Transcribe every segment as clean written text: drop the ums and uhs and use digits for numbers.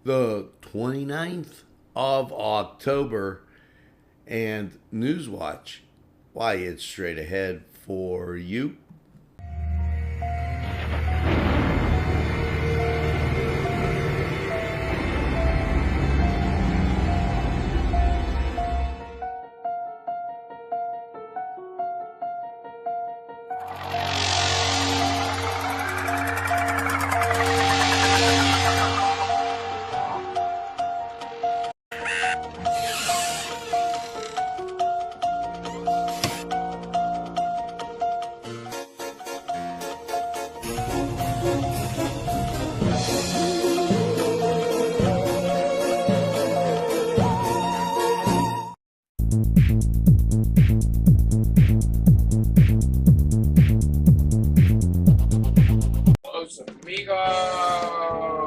the 29th of October, and Newswatch, why, it's straight ahead for you.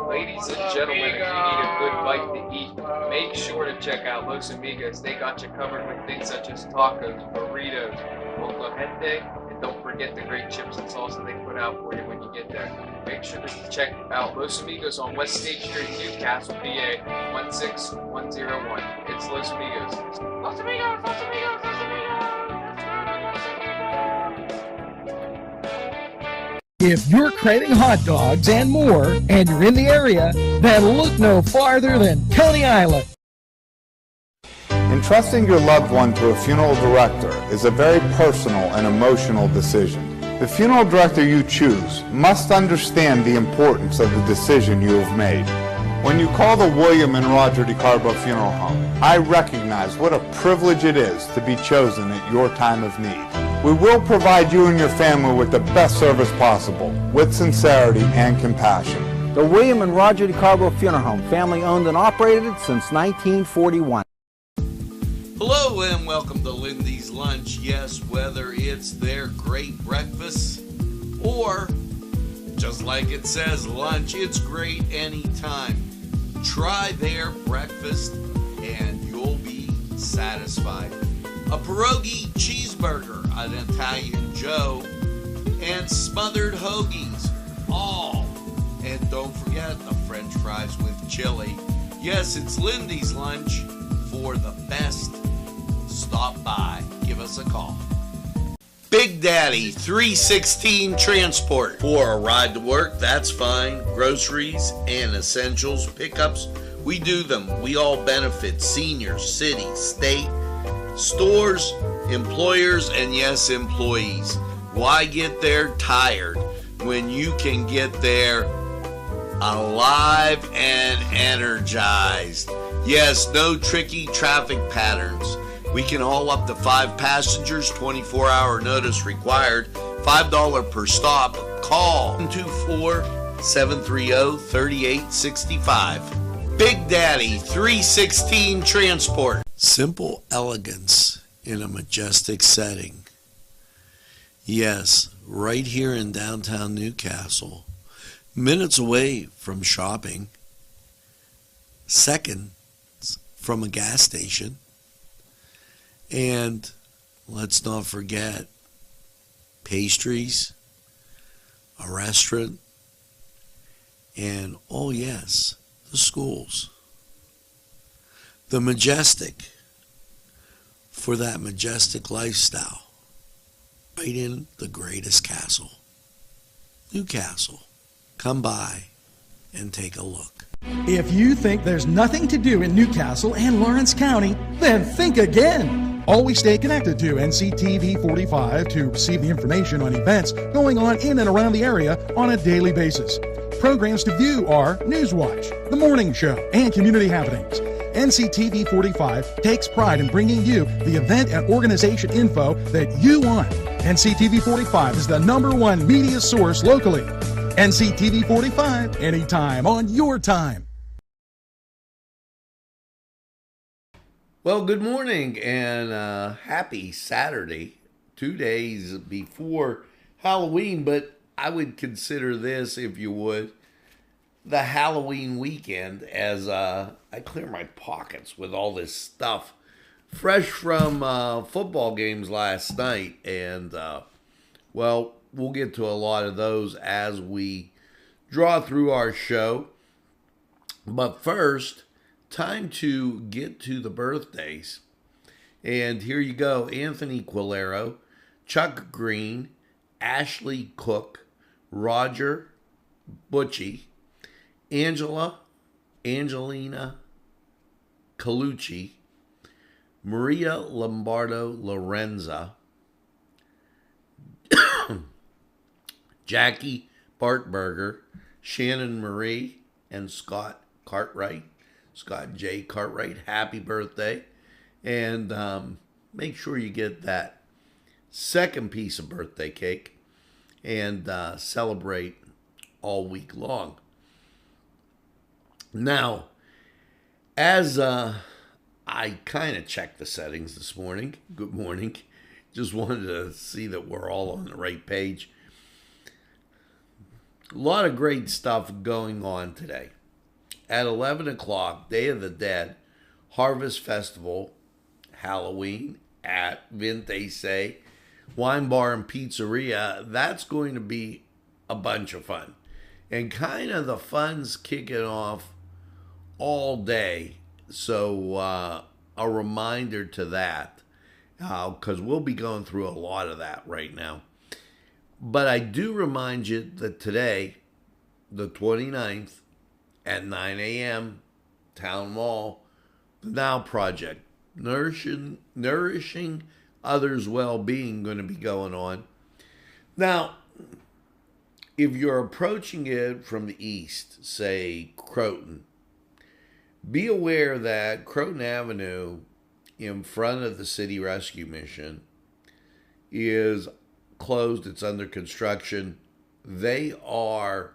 Ladies and gentlemen, if you need a good bite to eat, make sure to check out Los Amigos. They got you covered with things such as tacos, burritos, mocajete, and don't forget the great chips and salsa they put out for you when you get there. Make sure to check out Los Amigos on West State Street, Newcastle, PA 16101. It's Los Amigos. Los Amigos, Los Amigos, Los Amigos. If you're craving hot dogs and more, and you're in the area, then look no farther than Coney Island. Entrusting your loved one to a funeral director is a very personal and emotional decision. The funeral director you choose must understand the importance of the decision you have made. When you call the William and Roger DeCarbo Funeral Home, I recognize what a privilege it is to be chosen at your time of need. We will provide you and your family with the best service possible, with sincerity and compassion. The William and Roger DeCarbo Funeral Home, family owned and operated since 1941. Hello and welcome to Lindy's Lunch. Yes, whether it's their great breakfast or, just like it says, lunch, it's great anytime. Try their breakfast and you'll be satisfied. A pierogi cheeseburger, an Italian Joe, and smothered hoagies, all. And don't forget the French fries with chili. Yes, it's Lindy's Lunch. For the best, stop by. Give us a call. Big Daddy 316 Transport. For a ride to work, that's fine. Groceries and essentials pickups, we do them. We all benefit seniors, city, state, stores, employers, and yes, employees. Why get there tired when you can get there alive and energized? Yes, no tricky traffic patterns. We can haul up to 5 passengers, 24-hour notice required, $5 per stop. Call 224-730-3865. Big Daddy 316 Transport. Simple elegance in a majestic setting. Yes, right here in downtown Newcastle, minutes away from shopping, seconds from a gas station, and let's not forget pastries, a restaurant, and oh yes, the schools. The majestic, for that majestic lifestyle, right in the greatest castle, Newcastle. Come by and take a look. If you think there's nothing to do in Newcastle and Lawrence County, then think again. Always stay connected to Nctv45 to receive the information on events going on in and around the area on a daily basis. Programs to view are Newswatch, The Morning Show, and Community Happenings. Nctv45 takes pride in bringing you the event and organization info that you want. Nctv45 is the #1 media source locally. Nctv45, anytime on your time. Well, good morning and happy Saturday. 2 days before Halloween, but I would consider this, if you would, the Halloween weekend, as I clear my pockets with all this stuff fresh from football games last night. And, well, we'll get to a lot of those as we draw through our show. But first, time to get to the birthdays. And here you go. Anthony Quilero, Chuck Green, Ashley Cook, Roger Butchie, Angelina Colucci, Maria Lombardo Lorenza, Jackie Bartberger, Shannon Marie, and Scott Cartwright. Scott J. Cartwright, happy birthday. And make sure you get that second piece of birthday cake and celebrate all week long. Now, as I kind of checked the settings this morning, good morning, just wanted to see that we're all on the right page. A lot of great stuff going on today. At 11 o'clock, Day of the Dead, Harvest Festival, Halloween at Vinte Wine Bar and Pizzeria. That's going to be a bunch of fun. And kind of the fun's kicking off all day. So a reminder to that, because we'll be going through a lot of that right now. But I do remind you that today, the 29th, at 9 a.m., Town Mall, the Now Project, nourishing others' well-being, going to be going on. Now, if you're approaching it from the east, say Croton, be aware that Croton Avenue in front of the City Rescue Mission is closed. It's under construction. They are,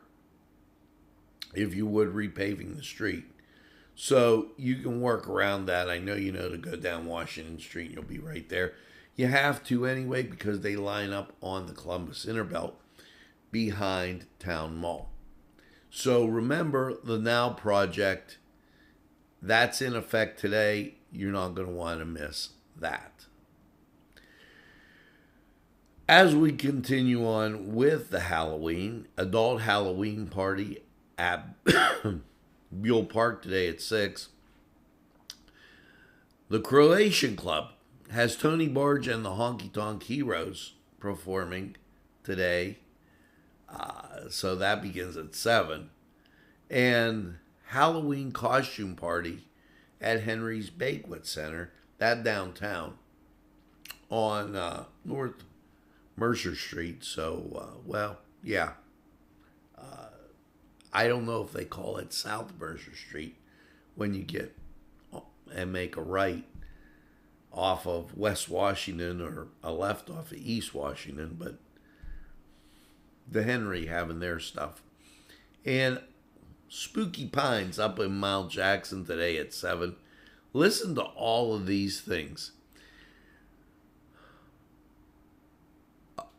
if you would, repaving the street. So you can work around that. I know you know to go down Washington Street. You'll be right there. You have to anyway because they line up on the Columbus Interbelt behind Town Mall. So remember the Now Project. That's in effect today. You're not going to want to miss that. As we continue on with the Halloween, adult Halloween party at Buell Park today at 6. The Croatian Club has Tony Barge and the Honky Tonk Heroes performing today. So that begins at 7. And Halloween costume party at Henry's Banquet Center, that downtown on North Mercer Street. So, I don't know if they call it South Mercer Street when you get and make a right off of West Washington or a left off of East Washington, but the Henry having their stuff. And Spooky Pines up in Mount Jackson today at 7. Listen to all of these things.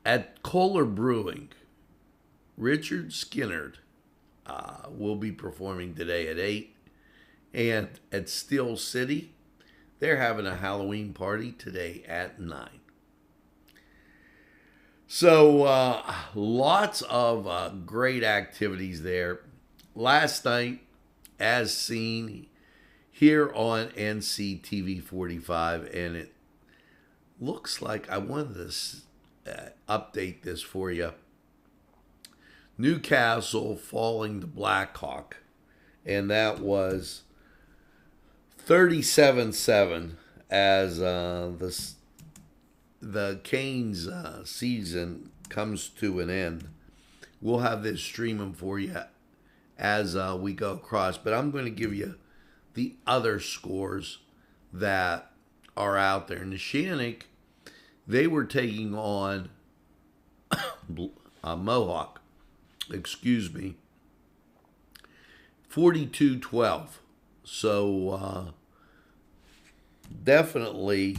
At Kohler Brewing, Richard Skinnerd will be performing today at 8. And at Steel City, they're having a Halloween party today at 9. So lots of great activities there. Last night, as seen here on Nctv45, and it looks like I wanted to update this for you. Newcastle falling to Blackhawk, and that was 37-7 as the Canes season comes to an end. We'll have this streaming for you as we go across, but I'm going to give you the other scores that are out there. Neshannock, they were taking on Mohawk, 42-12. So definitely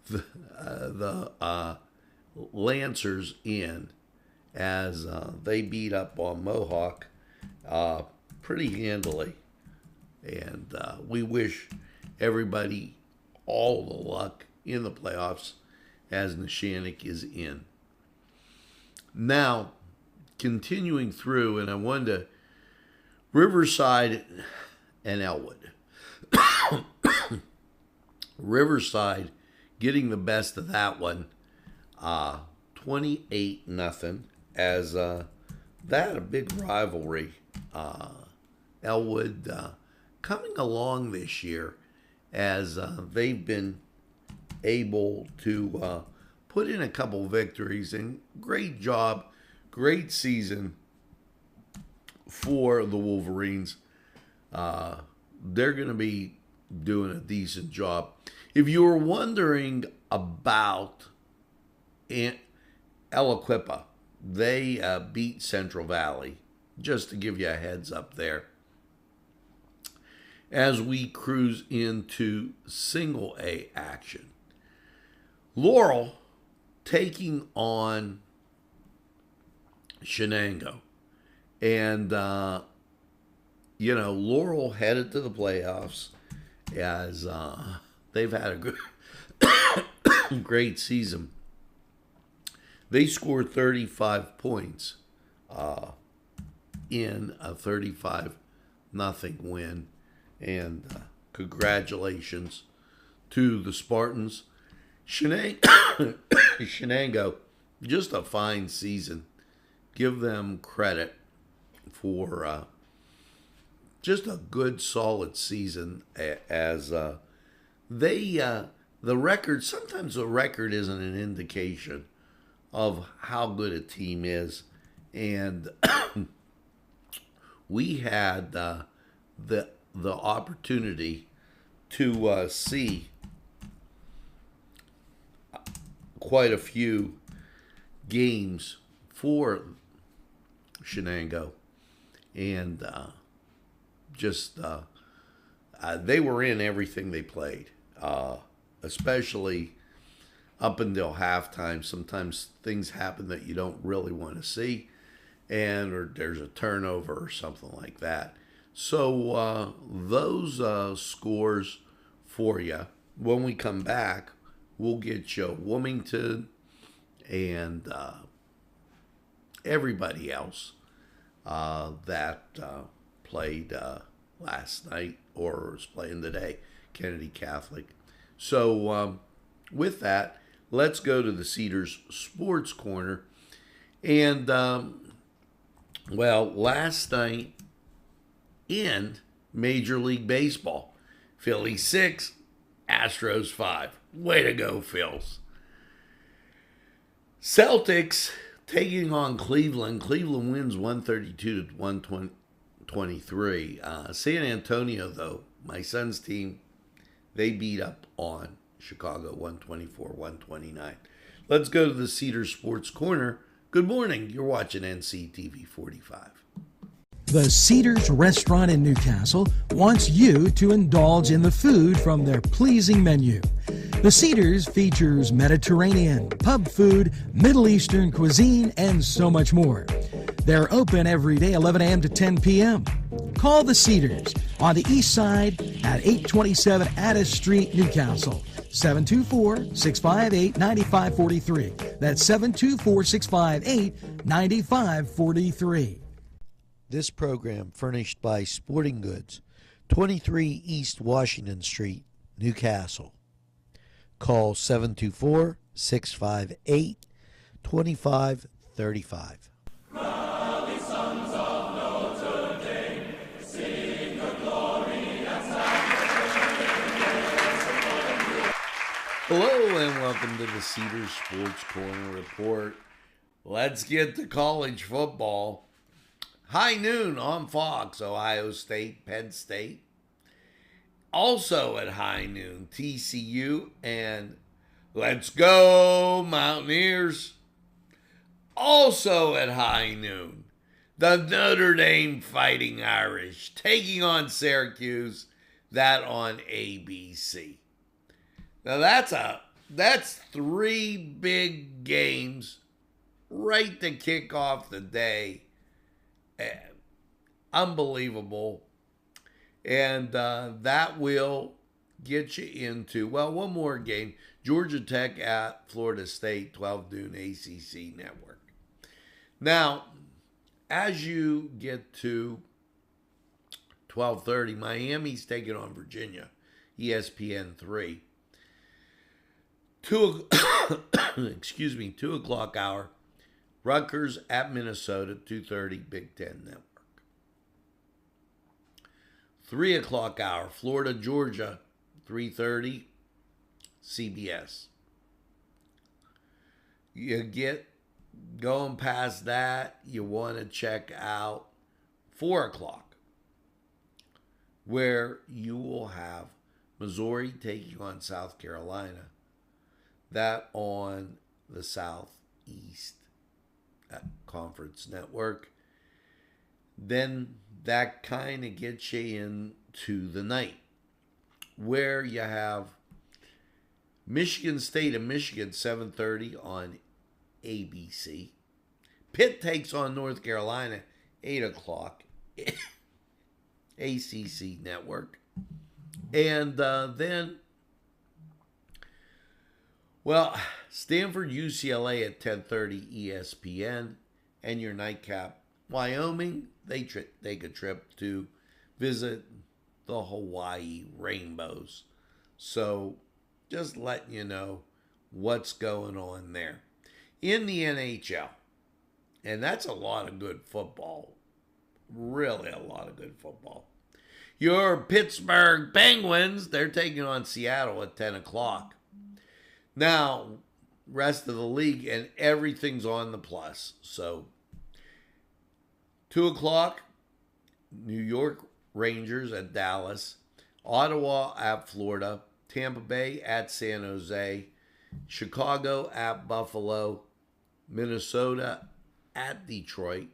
the Lancers in as they beat up on Mohawk pretty handily. And we wish everybody all the luck in the playoffs as Neshannock is in. Now, continuing through, and I wanted to Riverside and Elwood. Riverside getting the best of that one, 28-0, as that had a big rivalry. Elwood coming along this year as they've been able to put in a couple victories, and great job, great season for the Wolverines. They're going to be doing a decent job. If you were wondering about Aliquippa, they beat Central Valley, just to give you a heads up there. As we cruise into single A action, Laurel taking on Shenango. And, Laurel headed to the playoffs as they've had a good, great season. They scored 35 points in a 35-0 win. And congratulations to the Spartans. Shenango, just a fine season. Give them credit for just a good, solid season. As the record, sometimes the record isn't an indication of how good a team is. And we had the opportunity to see quite a few games for Shenango, and they were in everything they played, especially up until halftime. Sometimes things happen that you don't really want to see, or there's a turnover or something like that. So those scores for you. When we come back, we'll get you Wilmington and everybody else that played last night or is playing today, Kennedy Catholic. So with that, let's go to the Cedars Sports Corner. And, last night in Major League Baseball, Phillies 6, Astros 5. Way to go, Phils. Celtics taking on Cleveland. Cleveland wins 132-123. San Antonio, though, my son's team, they beat up on Chicago 124-129. Let's go to the Cedars Sports Corner. Good morning. You're watching NCTV45. The Cedars Restaurant in Newcastle wants you to indulge in the food from their pleasing menu. The Cedars features Mediterranean, pub food, Middle Eastern cuisine, and so much more. They're open every day, 11 a.m. to 10 p.m. Call the Cedars on the east side at 827 Addis Street, Newcastle. 724-658-9543. That's 724-658-9543. This program furnished by Sporting Goods, 23 East Washington Street, Newcastle. Call 724-658-2535. Rally, sons of Notre Dame, sing the glory and salvation. Hello and welcome to the Cedars Sports Corner Report. Let's get to college football. High noon on Fox, Ohio State, Penn State. Also at high noon, TCU and Let's Go Mountaineers. Also at high noon, the Notre Dame Fighting Irish taking on Syracuse, that on ABC. Now that's three big games right to kick off the day. Unbelievable. And that will get you into, one more game. Georgia Tech at Florida State, 12 noon ACC network. Now, as you get to 12:30, Miami's taking on Virginia, ESPN 3. 2 o'clock hour, Rutgers at Minnesota, 2:30, Big Ten Network. 3 o'clock hour, Florida, Georgia, 3:30, CBS. You get going past that, you want to check out 4 o'clock, where you will have Missouri taking on South Carolina. That on the Southeast Conference Network. Then that kind of gets you into the night, where you have Michigan State and Michigan, 7:30 on ABC. Pitt takes on North Carolina, 8 o'clock, ACC Network. And then, well, Stanford, UCLA at 10:30 ESPN. And your nightcap, Wyoming, they take a trip to visit the Hawaii Rainbows. So just letting you know what's going on there. In the NHL, and that's a lot of good football. Really a lot of good football. Your Pittsburgh Penguins, they're taking on Seattle at 10 o'clock. Now, rest of the league, and everything's on the plus. So, 2 o'clock, New York Rangers at Dallas, Ottawa at Florida, Tampa Bay at San Jose, Chicago at Buffalo, Minnesota at Detroit.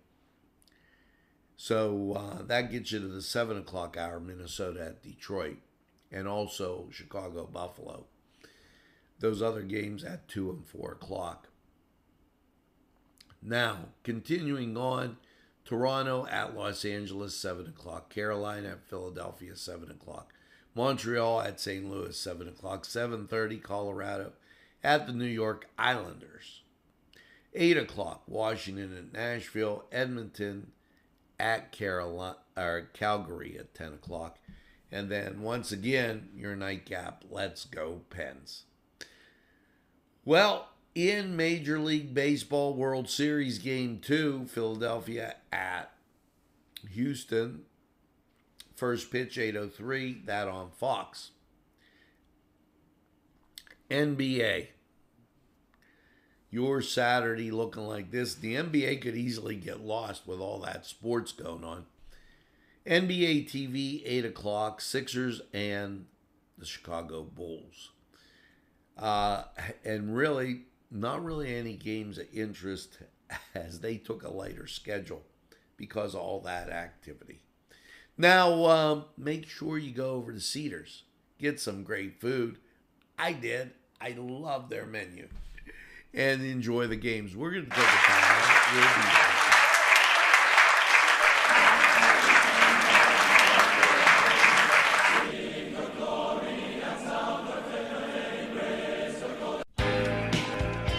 So that gets you to the 7 o'clock hour, Minnesota at Detroit, and also Chicago, Buffalo. Those other games at 2 and 4 o'clock. Now, continuing on, Toronto at Los Angeles, 7 o'clock. Carolina at Philadelphia, 7 o'clock. Montreal at St. Louis, 7 o'clock. 7:30, Colorado at the New York Islanders. 8 o'clock, Washington at Nashville. Edmonton at Calgary at 10 o'clock. And then, once again, your nightcap, let's go Pens. Well, in Major League Baseball World Series Game 2, Philadelphia at Houston. First pitch, 8:03, that on Fox. NBA. Your Saturday looking like this. The NBA could easily get lost with all that sports going on. NBA TV, 8 o'clock, Sixers and the Chicago Bulls. And really, not really any games of interest as they took a lighter schedule because of all that activity. Now, make sure you go over to Cedars. Get some great food. I did. I love their menu. And enjoy the games. We're going to take a time out. We'll be back.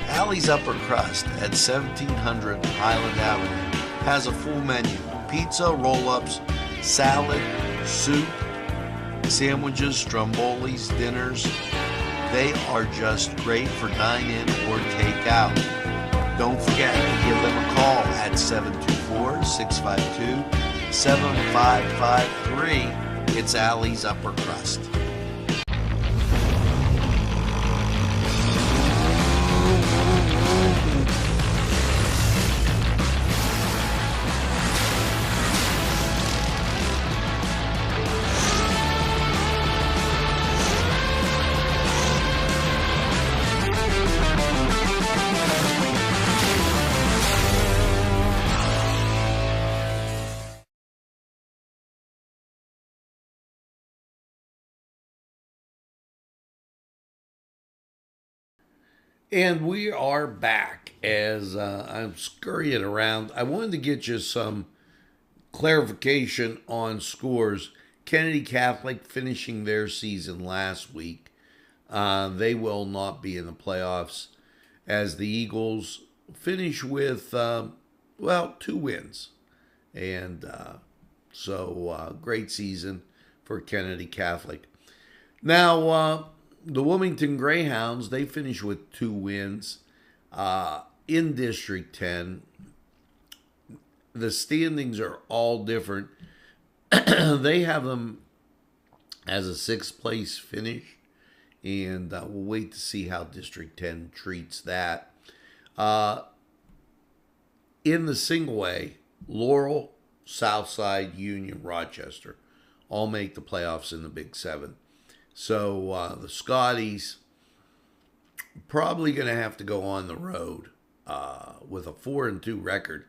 Alley's Upper Crust at 1700 Highland Avenue has a full menu. Pizza, roll-ups, salad, soup, sandwiches, strombolis, dinners. They are just great for dine-in or take-out. Don't forget to give them a call at 724-652-7553. It's Alley's Upper Crust. And we are back as I'm scurrying around. I wanted to get you some clarification on scores. Kennedy Catholic finishing their season last week. They will not be in the playoffs as the Eagles finish with, 2 wins. And So great season for Kennedy Catholic. Now, the Wilmington Greyhounds, they finished with 2 wins in District 10. The standings are all different. They have them as a 6th place finish, and we'll wait to see how District 10 treats that. In the single A, Laurel, Southside, Union, Rochester all make the playoffs in the Big 7. So the Scotties probably going to have to go on the road with a 4-2 record.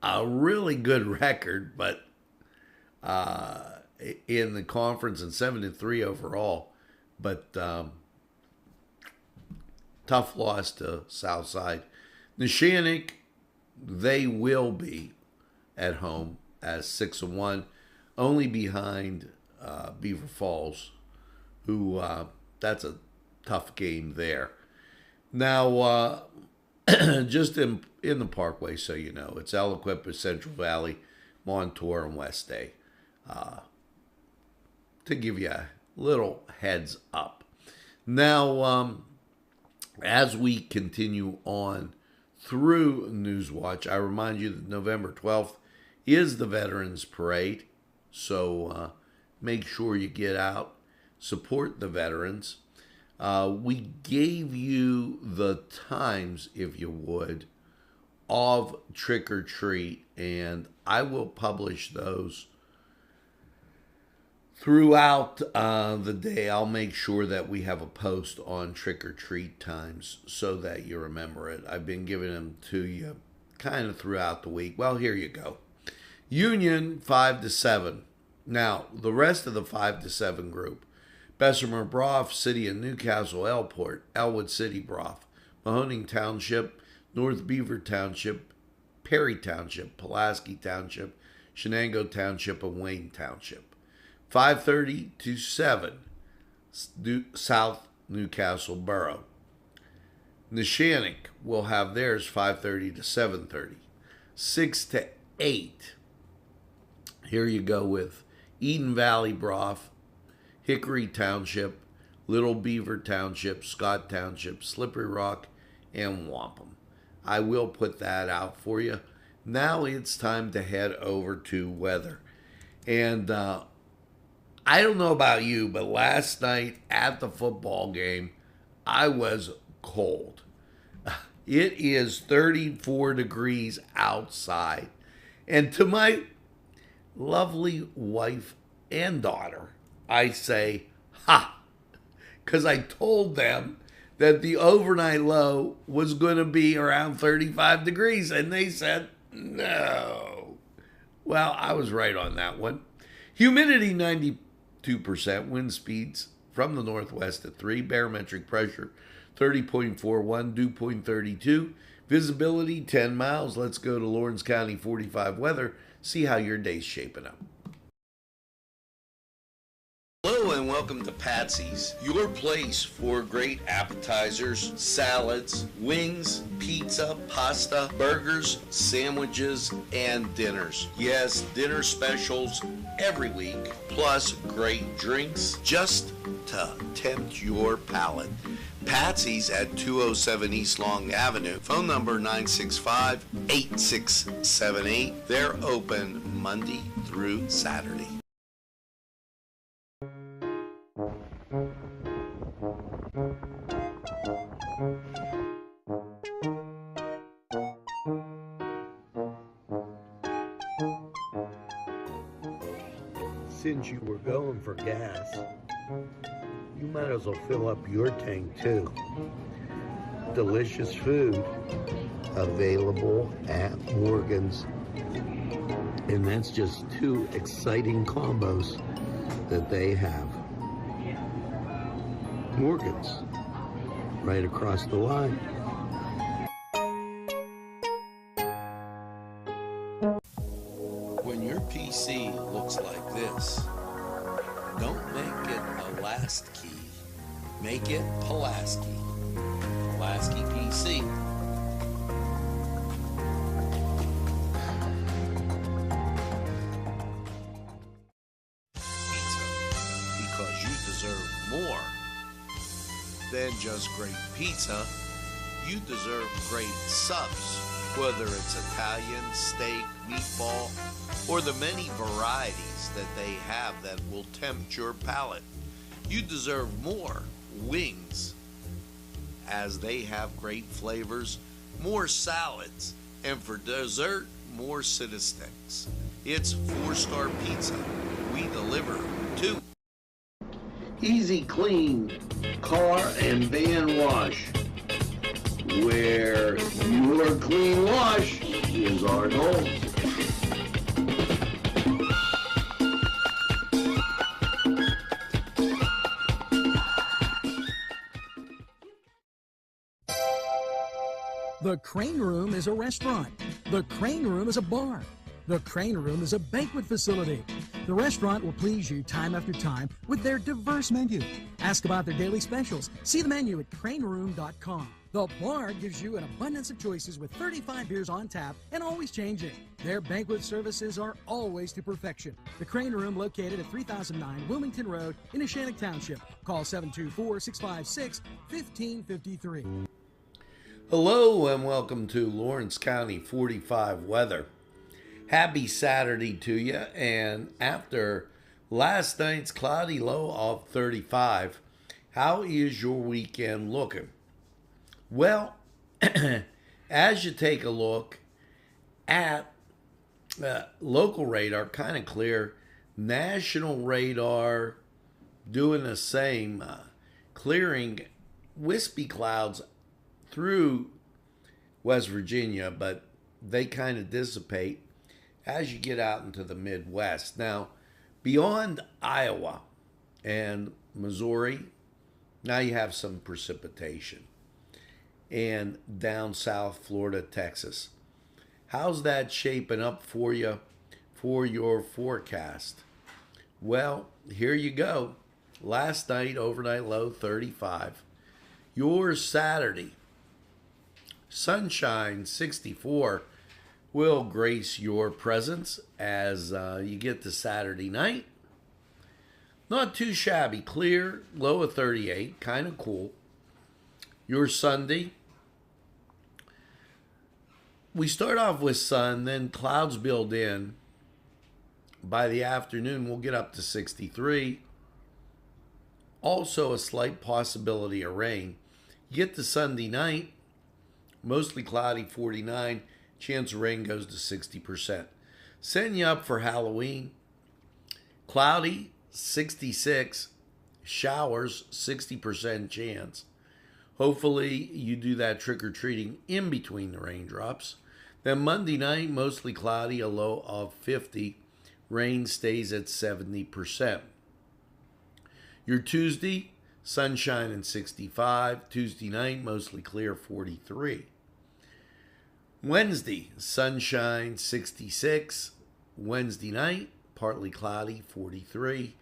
A really good record, but in the conference, and 7-3 overall. But tough loss to Southside. Neshannock, they will be at home as 6-1, only behind Beaver Falls, who that's a tough game there. Now, just in the Parkway, so you know, it's Aliquippa, Central Valley, Montour, and West Day. To give you a little heads up. Now, as we continue on through Newswatch, I remind you that November 12th is the Veterans Parade. So make sure you get out, support the veterans. We gave you the times, if you would, of Trick or Treat, and I will publish those throughout the day. I'll make sure that we have a post on Trick or Treat times so that you remember it. I've been giving them to you kind of throughout the week. Well, here you go. Union, 5 to 7. Now, the rest of the 5 to 7 group: Bessemer Brough, City of Newcastle, Elport, Elwood City Brough, Mahoning Township, North Beaver Township, Perry Township, Pulaski Township, Shenango Township, and Wayne Township. 5:30 to 7, South Newcastle Borough. Neshannock will have theirs 5:30 to 7:30. 6 to 8. Here you go with Eden Valley Brough, Hickory Township, Little Beaver Township, Scott Township, Slippery Rock, and Wampum. I will put that out for you. Now it's time to head over to weather. And I don't know about you, but last night at the football game, I was cold. It is 34 degrees outside. And to my lovely wife and daughter, I say, ha, because I told them that the overnight low was going to be around 35 degrees, and they said, no. Well, I was right on that one. Humidity, 92%, wind speeds from the northwest at 3, barometric pressure, 30.41, dew point 32, visibility, 10 miles. Let's go to Lawrence County 45 weather. See how your day's shaping up. Hello and welcome to Patsy's, your place for great appetizers, salads, wings, pizza, pasta, burgers, sandwiches, and dinners. Yes, dinner specials every week, plus great drinks just to tempt your palate. Patsy's at 207 East Long Avenue. Phone number 965-8678. They're open Monday through Saturday. Since you were going for gas, you might as well fill up your tank too. Delicious food available at Morgan's. And that's just 2 exciting combos that they have. Morgan's, right across the line. When your PC looks like this, don't make it a last key. Make it Pulaski. Pulaski PC. you deserve more than just great pizza. You deserve great subs, whether it's Italian, steak, meatball, or the many varieties that they have that will tempt your palate. You deserve more wings, as they have great flavors, more salads, and for dessert, more City Sticks. It's 4-star pizza. We deliver too. Easy Clean Car and Van Wash, where your clean wash is our goal. The Crane Room is a restaurant. The Crane Room is a bar. The Crane Room is a banquet facility. The restaurant will please you time after time with their diverse menu. Ask about their daily specials. See the menu at craneroom.com. The bar gives you an abundance of choices with 35 beers on tap and always changing. Their banquet services are always to perfection. The Crane Room, located at 3009 Wilmington Road in Neshannock Township. Call 724-656-1553. Hello and welcome to Lawrence County 45 weather. Happy Saturday to you, and after last night's cloudy low of 35, how is your weekend looking? Well, as you take a look at local radar, kind of clear, national radar doing the same, clearing wispy clouds through West Virginia, but they kind of dissipate as you get out into the Midwest. Now, beyond Iowa and Missouri, now you have some precipitation. And down south, Florida, Texas. How's that shaping up for you for your forecast? Well, here you go. Last night, overnight low 35. Your Saturday, sunshine 64 will grace your presence as you get to Saturday night. Not too shabby, clear, low of 38, kind of cool. Your Sunday, we start off with sun, then clouds build in. By the afternoon, we'll get up to 63. Also a slight possibility of rain. You get to Sunday night, mostly cloudy, 49. Chance of rain goes to 60%. Setting you up for Halloween. Cloudy, 66. Showers, 60% chance. Hopefully you do that trick-or-treating in between the raindrops. Then Monday night, mostly cloudy, a low of 50. Rain stays at 70%. Your Tuesday, sunshine and 65. Tuesday night, mostly clear, 43. Wednesday, sunshine, 66. Wednesday night, partly cloudy, 43.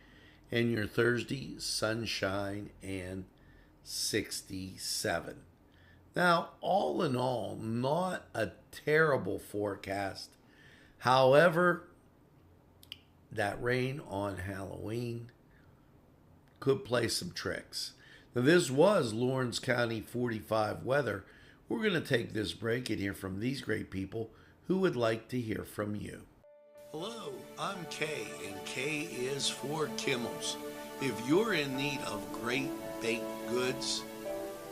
And your Thursday, sunshine and 67. Now, all in all, not a terrible forecast. However, that rain on Halloween could play some tricks. Now, this was Lawrence County 45 weather. We're going to take this break and hear from these great people who would like to hear from you. Hello, I'm Kay, and K is for Kimmel's. If you're in need of great baked goods,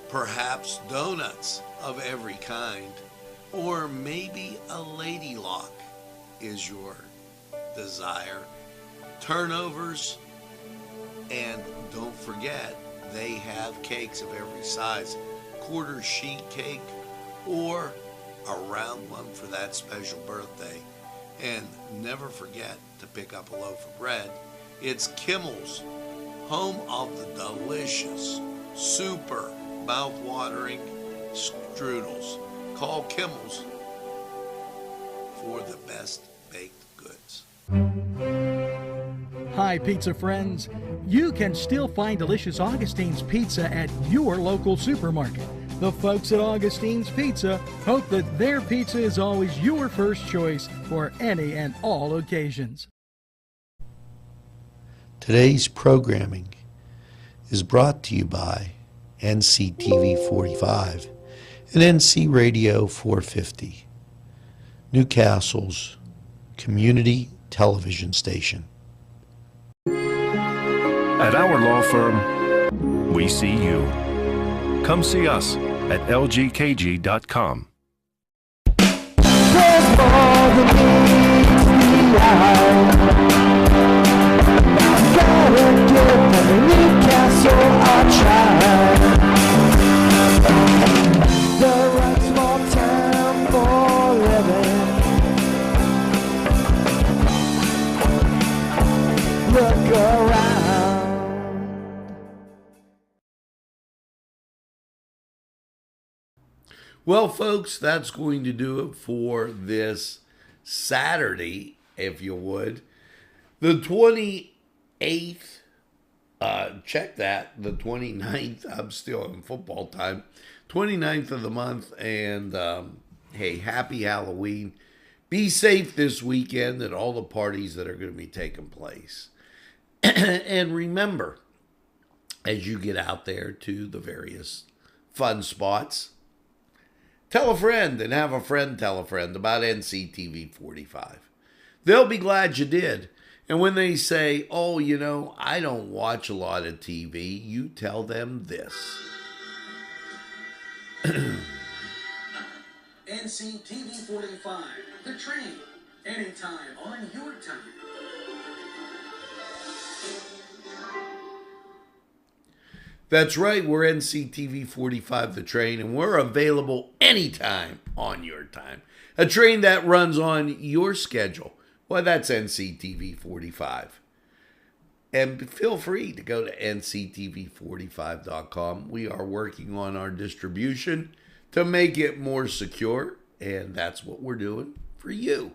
perhaps donuts of every kind, or maybe a lady lock is your desire, turnovers, and don't forget, they have cakes of every size. Quarter sheet cake or a round one for that special birthday. And never forget to pick up a loaf of bread. It's Kimmel's, home of the delicious, super mouth-watering strudels. Call Kimmel's for the best baked goods. Hi, pizza friends. You can still find delicious Augustine's Pizza at your local supermarket. The folks at Augustine's Pizza hope that their pizza is always your first choice for any and all occasions. Today's programming is brought to you by NCTV45 and NC Radio 450, Newcastle's community television station. At our law firm, we see you. Come see us at lgkg.com. There's more than meets the eye. Gotta get the Newcastle I try. The right small town for living. Look around. Well, folks, that's going to do it for this Saturday, if you would. The 28th, check that, the 29th, I'm still in football time, 29th of the month, and hey, happy Halloween. Be safe this weekend at all the parties that are going to be taking place. And remember, as you get out there to the various fun spots, tell a friend and have a friend tell a friend about NCTV45. They'll be glad you did. And when they say, oh, you know, I don't watch a lot of TV, you tell them this. NCTV45, the train, anytime on your time. That's right, we're NCTV45 The Train, and we're available anytime on your time. A train that runs on your schedule. Well, that's NCTV45. And feel free to go to nctv45.com. We are working on our distribution to make it more secure, and that's what we're doing for you.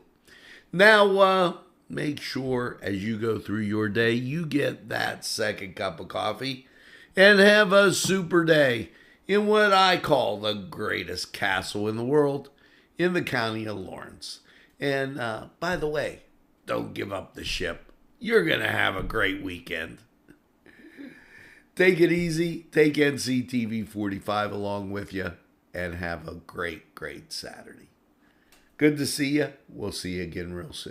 Now, make sure as you go through your day, you get that second cup of coffee and have a super day in what I call the greatest castle in the world, in the county of Lawrence. And by the way, don't give up the ship. You're going to have a great weekend. Take it easy. Take NCTV45 along with you and have a great, great Saturday. Good to see you. We'll see you again real soon.